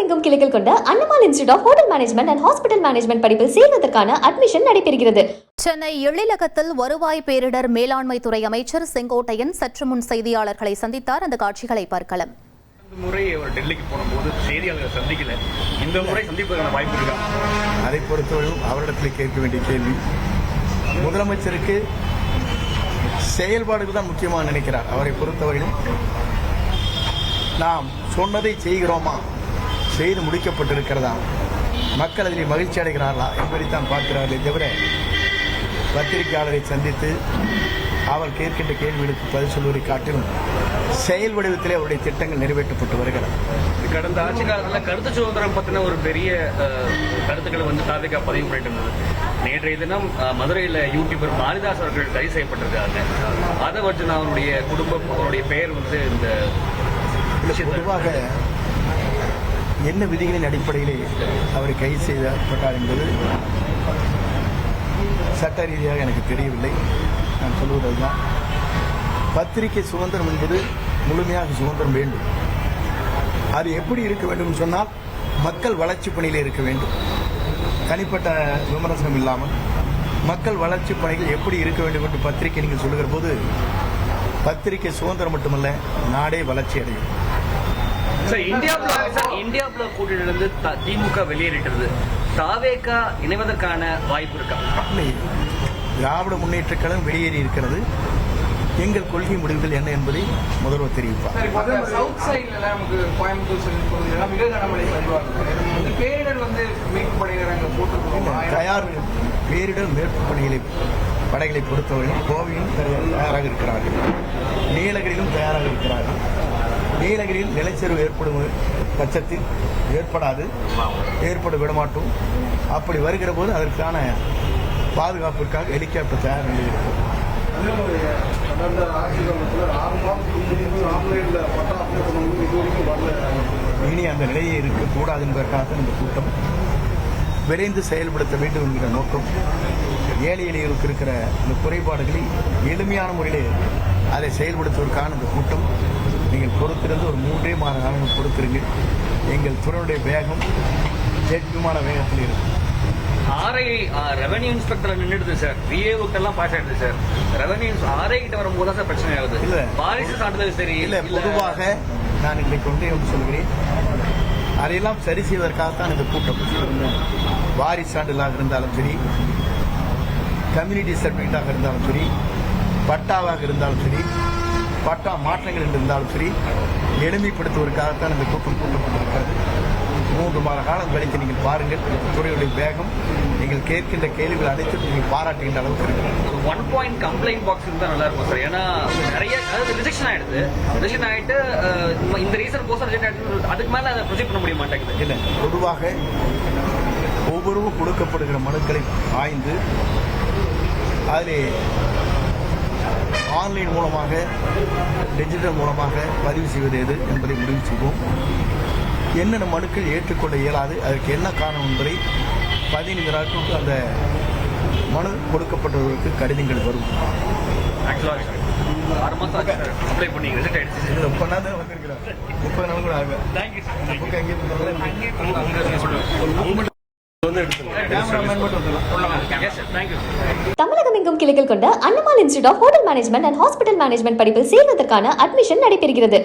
தமிழகமெங்கும் கிளைகள் கொண்ட Annamal institute of hotel management and hospital management படிப்பில் சேர்வதற்கான அட்மிஷன் நடைபெறுகிறது. சென்னை எழிலகத்தில் வருவாய் பேரிடர் மேலாண்மை துறை அமைச்சர் செங்கோட்டையன் சற்று முன் செய்தியாளர்களை சந்தித்தார். அந்த காட்சிகளை பார்க்கலாம். முறை அவர் டெல்லிக்கு போனபோது செய்தியாளர்கள் சந்திக்கல, இந்த முறை சந்திப்பதற்கான வாய்ப்பு இருக்கா? அதை பொறுத்தவரையும் அவரிடத்தில் கேட்க வேண்டிய கேள்வி. முதலமைச்சருக்கு செயல்பாடுகள் தான் முக்கியமாக நினைக்கிறார். அவரை பொறுத்தவரையிலும் நாம் சொன்னதை செய்கிறோமா, செய்து முடிக்கப்பட்டிருக்கிறதா, மக்கள் அதில் மகிழ்ச்சி அடைகிறார்களா என்பதைத்தான் பார்க்கிறார்களே தவிர பத்திரிகையாளரை சந்தித்து அவர் கேட்கின்ற கேள்விகளுக்கு பதில் சொல்வதை காட்டிலும் செயல் வடிவத்திலே அவருடைய திட்டங்கள் நிறைவேற்றப்பட்டு வருகிறது. கடந்த ஆட்சி காலத்தில் கருத்து சுதந்திரம் பற்றின ஒரு பெரிய கருத்துக்களை தாவேகா பதிவு பண்ணிட்டு இருந்தது. நேற்றைய தினம் மதுரையில் யூடியூபர் மாரிதாஸ் அவர்கள் கைது செய்யப்பட்டிருக்காங்க. அதை வச்சு அவருடைய குடும்பம், அவருடைய பெயர் இந்த பொதுவாக என்ன விதிகளின் அடிப்படையிலே அவரை கைது செய்யப்பட்டார் என்பது சட்ட ரீதியாக எனக்கு தெரியவில்லை. நான் சொல்வதுதான், பத்திரிகை சுதந்திரம் என்பது முழுமையாக சுதந்திரம் வேண்டும். அது எப்படி இருக்க வேண்டும் சொன்னால் மக்கள் வளர்ச்சி பணியில் இருக்க வேண்டும். தனிப்பட்ட விமர்சனம் இல்லாமல் மக்கள் வளர்ச்சி பணிகள் எப்படி இருக்க வேண்டும் என்று பத்திரிகை நீங்கள் சொல்லுகிற போது பத்திரிகை சுதந்திரம் மட்டுமல்ல, நாடே வளர்ச்சி அடையும். இந்தியா பிளாக் கூட்டணியிலிருந்து திமுக வெளியேறிட்டது. தாவேகா இணைவதற்கான வாய்ப்பு இருக்கா? திராவிட முன்னேற்ற கழகம் வெளியேறி இருக்கிறது. எங்கள் கொள்கை முடிவுகள் என்ன என்பதை முதல்வர் தெரிவிப்பார். தயார் பேரிடர் மீட்பு படைகளை பொறுத்தவரையும் கோவையும் தயாராக இருக்கிறார்கள், நீலகிரியிலும் தயாராக இருக்கிறார்கள். நீலகிரியில் நிலச்சரிவு ஏற்படும் பட்சத்தில் ஏற்பட விடமாட்டோம். அப்படி வருகிற போது அதற்கான பாதுகாப்பிற்காக ஹெலிகாப்டர் தயார் நிலையிருக்கும். இனி அந்த நிலையை இருக்கக்கூடாது என்பதற்காக இந்த கூட்டம் விரைந்து செயல்படுத்த வேண்டும் என்கிற நோக்கம். ஏழை எளியருக்கு இருக்கிற இந்த குறைபாடுகளை எளிமையான முறையிலே அதை செயல்படுத்துவதற்கான இந்த கூட்டம். நீங்கள் பொறுத்திருந்து ஒரு 3 மாத காலங்கள் பொறுத்திருங்க. எங்கள் துறையுடைய வேகம் ஜெட் விமான வேகத்தில் இருக்கும். ரெவன்யூ இன்ஸ்பெக்டர் நின்றுடுது சார், விஏஓக்கெல்லாம் பாஸ் ஆயிடுது சார். ரெவன்யூ ஆர்ஐ கிட்ட வரும்போது தான் சார் பிரச்சனை ஆகுது. இல்லை வாரிசு சான்றிதழ் சரி இல்லை. பொதுவாக நான் இன்றைக்கு ஒன்றே ஒன்று சொல்கிறேன், அதையெல்லாம் சரி செய்வதற்காகத்தான் இந்த கூட்டம். வாரிசு சான்றிதழாக இருந்தாலும் சரி, கம்யூனிட்டி சர்டிஃபிகேட்டாக இருந்தாலும் சரி, பட்டாவாக இருந்தாலும் சரி, பட்டா மாற்றங்கள் இருந்தாலும் சரி, எளிமைப்படுத்துவதற்காகத்தான் இந்த கூட்டம் கூட்டப்பட்டிருக்கிறது. 3 மாத காலம் கழித்து நீங்கள் பாருங்கள், துறையுடைய வேகம், நீங்கள் கேட்கின்ற கேள்விகள் அனைத்தும் நீங்கள் பாராட்டுகின்ற அளவுக்கு இருக்கு. ஒரு 1 பாயிண்ட் கம்ப்ளைண்ட் பாக்ஸ் இருந்தால் நல்லா இருக்கும் சார். ஏன்னா நிறைய ரிஜெக்ஷன் ஆயிடுது. ரிஜெக்ஷன் ஆகிட்டு இந்த ரீசன் கோசம் ரிஜெக்ட் ஆகிட்டு அதுக்கு மேலே அதை ப்ரொஜெக்ட் பண்ண முடிய மாட்டேங்குது. இல்லை, பொதுவாக ஒவ்வொருவரும் கொடுக்கப்படுகிற மனுக்களை ஆய்ந்து அதிலே ஆன்லைன் மூலமாக, டிஜிட்டல் மூலமாக பதிவு செய்வது எது என்பதை முடிவு செய்வோம். என்னென்ன மனுக்கள் ஏற்றுக்கொள்ள இயலாது, அதற்கு என்ன காரணம் என்பதை 15 நாட்களுக்கு அந்த மனு கொடுக்கப்பட்டவர்களுக்கு கடிதங்கள் வரும். வந்திருக்கிறார் 30 நாள் கூட ஆகும். தமிழகமெங்கும் கிளைகள் கொண்ட Annamal institute of hotel management and hospital management படிப்பில் சேர்வதற்கான அட்மிஷன் நடைபெறுகிறது.